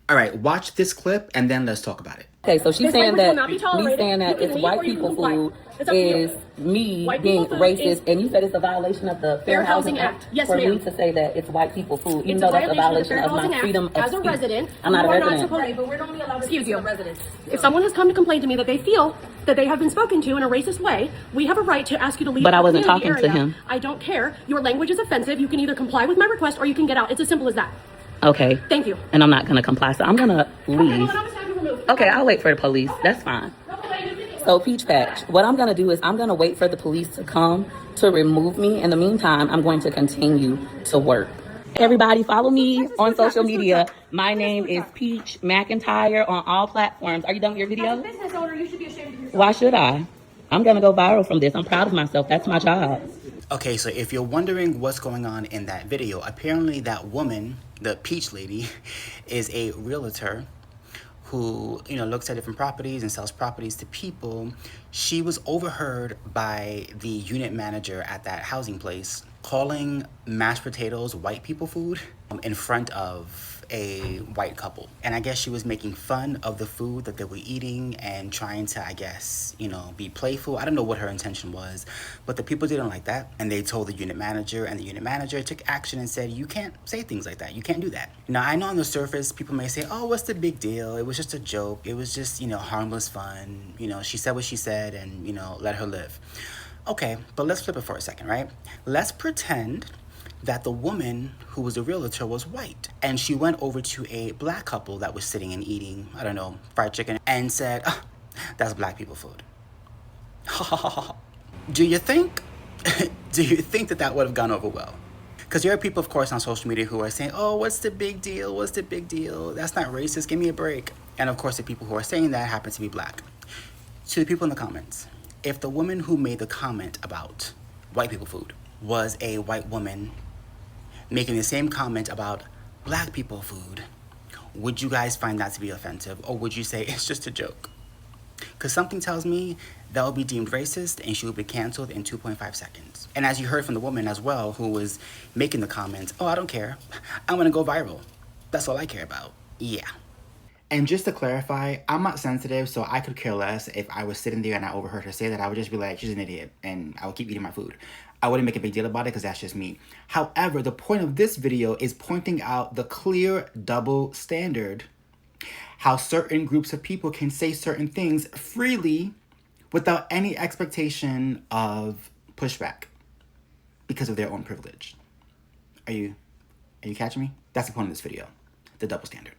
All right, watch this clip and then let's talk about it. Okay, so she's saying that me saying that it's white people food is me being racist, and you said it's a violation of the Fair Housing Act for me to say that it's white people food, even though that's a violation of my freedom of speech. As a resident, I'm not a resident. But we're only allowed to speak to residents. If someone has come to complain to me that they feel that they have been spoken to in a racist way, we have a right to ask you to leave. But I wasn't talking to him. I don't care. Your language is offensive. You can either comply with my request or you can get out. It's as simple as that. Okay. Thank you. And I'm not going to comply, so I'm going to leave. Okay, I'll wait for the police. That's fine. So, Peach Patch, what I'm going to do is I'm going to wait for the police to come to remove me. In the meantime, I'm going to continue to work. Everybody, follow me on social media. My name is Peach McIntyre on all platforms. Are you done with your video? As a business owner, you should be ashamed of yourself. Why should I? I'm going to go viral from this. I'm proud of myself. That's my job. Okay, so if you're wondering what's going on in that video, apparently that woman, the Peach lady, is a realtor who, looks at different properties and sells properties to people. She was overheard by the unit manager at that housing place calling mashed potatoes white people food in front of a white couple. And I guess she was making fun of the food that they were eating and trying to, I guess, be playful. I don't know what her intention was, but the people didn't like that. And they told the unit manager, and the unit manager took action and said, you can't say things like that. You can't do that. Now, I know on the surface, people may say, oh, what's the big deal? It was just a joke. It was just, harmless fun. She said what she said and, let her live. Okay, but let's flip it for a second, right? Let's pretend that the woman who was a realtor was white, and she went over to a black couple that was sitting and eating, I don't know, fried chicken, and said, oh, that's black people food. Do you think that would have gone over well? Because there are people, of course, on social media who are saying, oh, what's the big deal? What's the big deal? That's not racist. Give me a break. And of course, the people who are saying that happen to be black. To the people in the comments, if the woman who made the comment about white people food was a white woman making the same comment about black people food, would you guys find that to be offensive? Or would you say it's just a joke? Because something tells me that would be deemed racist and she would be canceled in 2.5 seconds. And as you heard from the woman as well, who was making the comments, oh, I don't care. I'm going to go viral. That's all I care about. Yeah. And just to clarify, I'm not sensitive, so I could care less if I was sitting there and I overheard her say that. I would just be like, she's an idiot, and I would keep eating my food. I wouldn't make a big deal about it because that's just me. However, the point of this video is pointing out the clear double standard. How certain groups of people can say certain things freely without any expectation of pushback because of their own privilege. Are you catching me? That's the point of this video, the double standard.